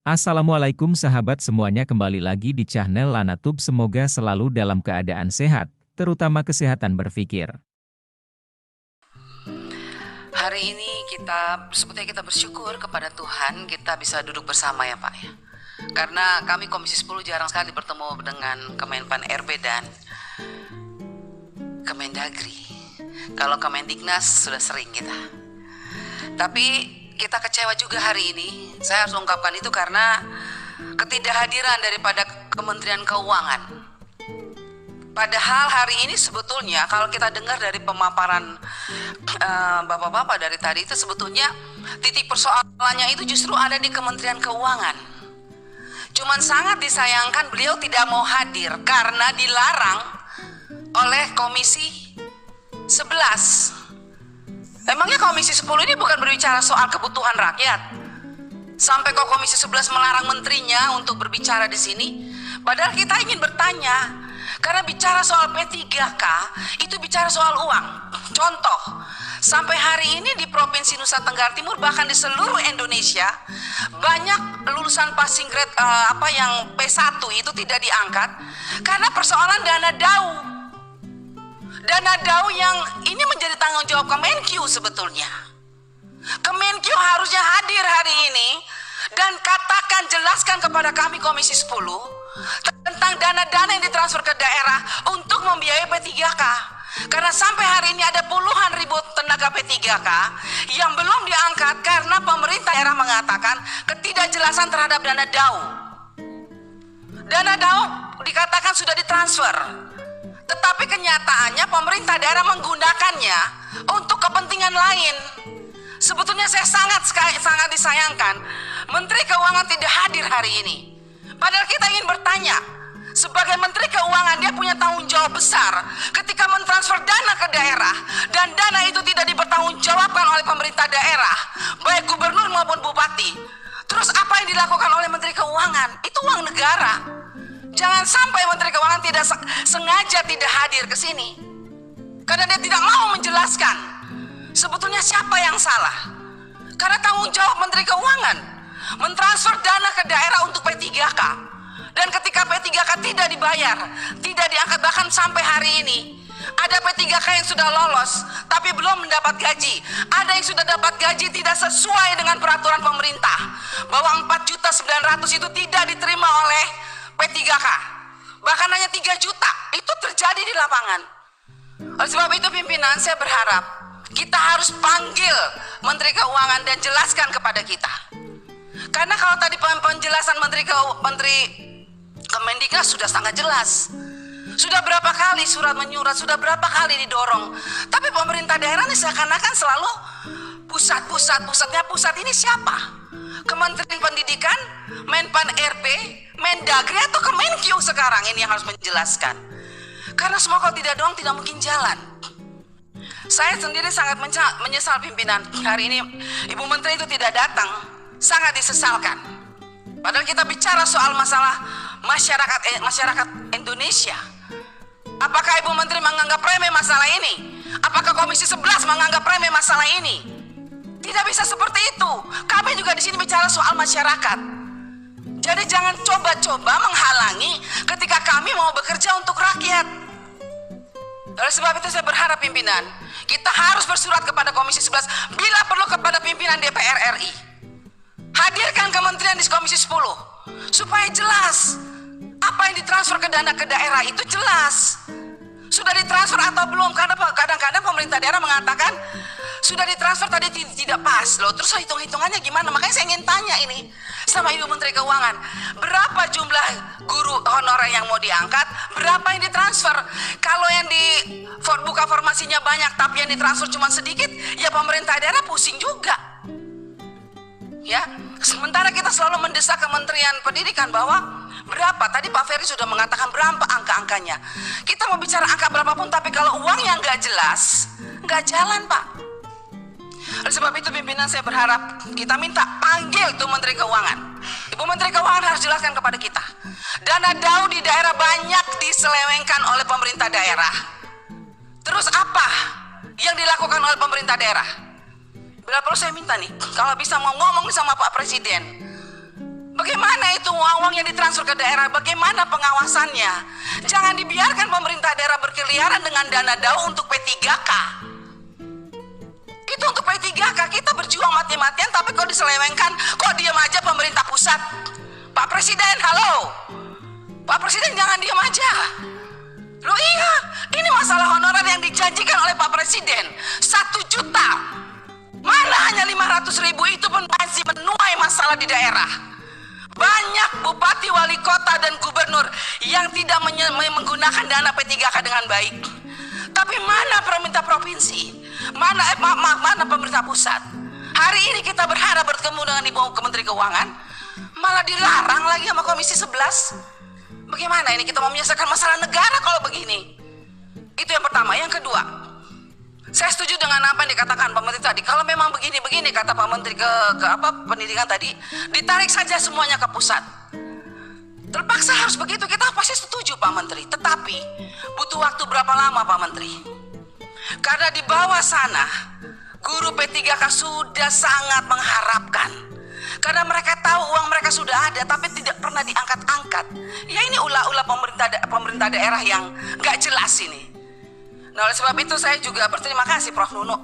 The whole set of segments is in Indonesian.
Assalamualaikum sahabat semuanya, kembali lagi di channel Lanatub. Semoga selalu dalam keadaan sehat, terutama kesehatan berpikir. Hari ini sepertinya kita bersyukur kepada Tuhan kita bisa duduk bersama ya Pak ya. Karena kami Komisi 10 jarang sekali bertemu dengan Kemenpan RB dan Kemendagri. Kalau Kemendiknas sudah sering kita. Tapi kita kecewa juga hari ini. Saya harus ungkapkan itu karena ketidakhadiran daripada Kementerian Keuangan. Padahal hari ini sebetulnya kalau kita dengar dari pemaparan bapak-bapak dari tadi, itu sebetulnya titik persoalannya itu justru ada di Kementerian Keuangan. Cuman sangat disayangkan beliau tidak mau hadir karena dilarang oleh Komisi 11. Emangnya Komisi 10 ini bukan berbicara soal kebutuhan rakyat? Sampai kok Komisi 11 melarang menterinya untuk berbicara di sini? Padahal kita ingin bertanya, karena bicara soal P3K itu bicara soal uang. Contoh, sampai hari ini di Provinsi Nusa Tenggara Timur, bahkan di seluruh Indonesia, banyak lulusan passing grade yang P1 itu tidak diangkat karena persoalan dana DAU. Dana DAU yang ini menjadi tanggung jawab Kemenkyu sebetulnya. Kemenkyu harusnya hadir hari ini dan jelaskan kepada kami Komisi 10 tentang dana-dana yang ditransfer ke daerah untuk membiayai P3K. Karena sampai hari ini ada puluhan ribu tenaga P3K yang belum diangkat karena pemerintah daerah mengatakan ketidakjelasan terhadap dana DAU. Dana DAU dikatakan sudah ditransfer, tetapi kenyataannya pemerintah daerah menggunakannya untuk kepentingan lain. Sebetulnya saya sangat disayangkan Menteri Keuangan tidak hadir hari ini. Padahal kita ingin bertanya, sebagai Menteri Keuangan dia punya tanggung jawab besar ketika mentransfer dana ke daerah dan dana itu tidak dipertanggungjawabkan oleh pemerintah daerah, baik gubernur maupun bupati. Terus apa yang dilakukan oleh Menteri Keuangan? Itu uang negara. Jangan sampai Menteri Keuangan tidak sengaja tidak hadir ke sini karena dia tidak mau menjelaskan sebetulnya siapa yang salah. Karena tanggung jawab Menteri Keuangan mentransfer dana ke daerah untuk P3K. Dan ketika P3K tidak dibayar, tidak diangkat, bahkan sampai hari ini ada P3K yang sudah lolos tapi belum mendapat gaji. Ada yang sudah dapat gaji tidak sesuai dengan peraturan pemerintah, bahwa 4.900.000 itu tidak diterima oleh P3K. Bahkan hanya 3 juta. Itu terjadi di lapangan. Oleh sebab itu pimpinan, saya berharap kita harus panggil Menteri Keuangan dan jelaskan kepada kita. Karena kalau tadi penjelasan Menteri Kemendiknas sudah sangat jelas. Sudah berapa kali surat menyurat, sudah berapa kali didorong. Tapi pemerintah daerah ini seakan-akan selalu pusatnya pusat ini siapa? Kementerian Pendidikan, Menpan RB, Mendagri atau Kemenkyu sekarang ini yang harus menjelaskan. Karena semua kalau tidak doang tidak mungkin jalan. Saya sendiri sangat menyesal pimpinan. Hari ini Ibu Menteri itu tidak datang, sangat disesalkan. Padahal kita bicara soal masalah masyarakat Indonesia. Apakah Ibu Menteri menganggap remeh masalah ini? Apakah Komisi 11 menganggap remeh masalah ini? Tidak bisa seperti itu. Kami juga di sini bicara soal masyarakat. Jadi jangan coba-coba menghalangi ketika kami mau bekerja untuk rakyat. Oleh sebab itu saya berharap pimpinan, kita harus bersurat kepada Komisi 11, bila perlu kepada pimpinan DPR RI. Hadirkan kementerian di Komisi 10 supaya jelas apa yang ditransfer ke dana ke daerah itu jelas. Sudah ditransfer atau belum? Karena kadang-kadang pemerintah daerah mengatakan sudah ditransfer tadi tidak pas loh. Terus hitung-hitungannya gimana? Makanya saya ingin tanya ini sama Ibu Menteri Keuangan, berapa jumlah guru honorer yang mau diangkat, berapa yang ditransfer? Kalau yang buka formasinya banyak tapi yang ditransfer cuma sedikit, ya pemerintah daerah pusing juga. Ya, sementara kita selalu mendesak Kementerian Pendidikan bahwa berapa, tadi Pak Ferry sudah mengatakan berapa angka-angkanya. Kita mau bicara angka berapapun, tapi kalau uangnya nggak jelas, nggak jalan Pak. Oleh sebab itu pimpinan, saya berharap kita minta panggil tuh Menteri Keuangan. Ibu Menteri Keuangan harus jelaskan kepada kita. Dana DAU di daerah banyak diselewengkan oleh pemerintah daerah. Terus apa yang dilakukan oleh pemerintah daerah? Bila perlu saya minta nih, kalau bisa mau ngomong sama Pak Presiden, bagaimana Mana itu uang yang ditransfer ke daerah? Bagaimana pengawasannya? Jangan dibiarkan pemerintah daerah berkeliaran dengan dana DAU untuk P3K. Itu untuk P3K, kita berjuang mati-matian, tapi kok diselewengkan, kok diam aja pemerintah pusat. Pak Presiden, halo. Pak Presiden jangan diam aja. Loh iya, ini masalah honorer yang dijanjikan oleh Pak Presiden 1 juta. Mana hanya 500.000 itu pun masih menuai masalah di daerah. Banyak bupati, wali kota, dan gubernur yang tidak menggunakan dana P3K dengan baik. Tapi mana pemerintah provinsi? Mana pemerintah pusat? Hari ini kita berharap bertemu dengan Ibu Menteri Keuangan, malah dilarang lagi sama Komisi 11. Bagaimana ini kita mau menyelesaikan masalah negara kalau begini? Itu yang pertama. Yang kedua, saya setuju dengan apa yang dikatakan Pak Menteri tadi. Kalau memang begini-begini, kata Pak Menteri ke pendidikan tadi, ditarik saja semuanya ke pusat. Terpaksa harus begitu, kita pasti setuju Pak Menteri. Tetapi butuh waktu berapa lama Pak Menteri? Karena di bawah sana guru P3K sudah sangat mengharapkan. Karena mereka tahu uang mereka sudah ada, tapi tidak pernah diangkat-angkat. Ya ini ulah-ulah pemerintah daerah yang gak jelas ini. Nah oleh sebab itu saya juga berterima kasih Prof. Nunu.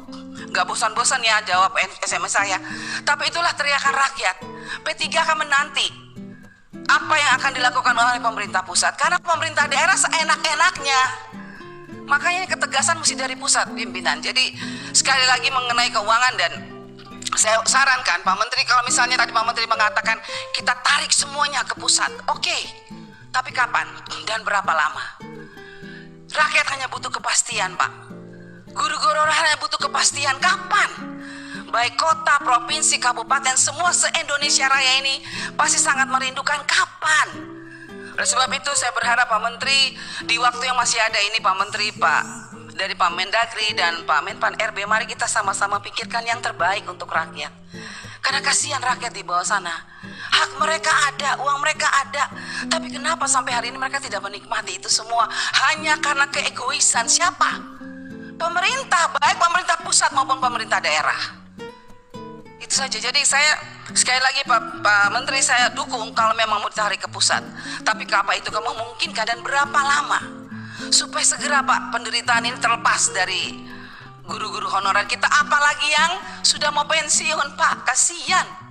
Gak bosan-bosan ya jawab SMS saya. Tapi itulah teriakan rakyat. P3K menanti apa yang akan dilakukan oleh pemerintah pusat. Karena pemerintah daerah seenak-enaknya. Makanya ketegasan mesti dari pusat pimpinan. Jadi sekali lagi mengenai keuangan, dan saya sarankan Pak Menteri, kalau misalnya tadi Pak Menteri mengatakan kita tarik semuanya ke pusat, oke. Tapi kapan dan berapa lama? Rakyat hanya butuh kepastian Pak. Guru-guru hanya butuh kepastian kapan. Baik kota, provinsi, kabupaten, semua se-Indonesia Raya ini pasti sangat merindukan kapan. Oleh sebab itu saya berharap Pak Menteri di waktu yang masih ada ini, Pak Menteri, dari Pak Mendagri dan Pak Menpan RB, mari kita sama-sama pikirkan yang terbaik untuk rakyat. Karena kasihan rakyat di bawah sana. Hak mereka ada, uang mereka ada. Tapi kenapa sampai hari ini mereka tidak menikmati itu semua? Hanya karena keegoisan siapa? Pemerintah, baik pemerintah pusat maupun pemerintah daerah. Itu saja. Jadi saya sekali lagi Pak Menteri, saya dukung kalau memang mau ditarik ke pusat. Tapi apa itu kamu memungkinkan dan berapa lama? Supaya segera Pak penderitaan ini terlepas dari guru-guru honorer kita, apalagi yang sudah mau pensiun Pak, kasihan.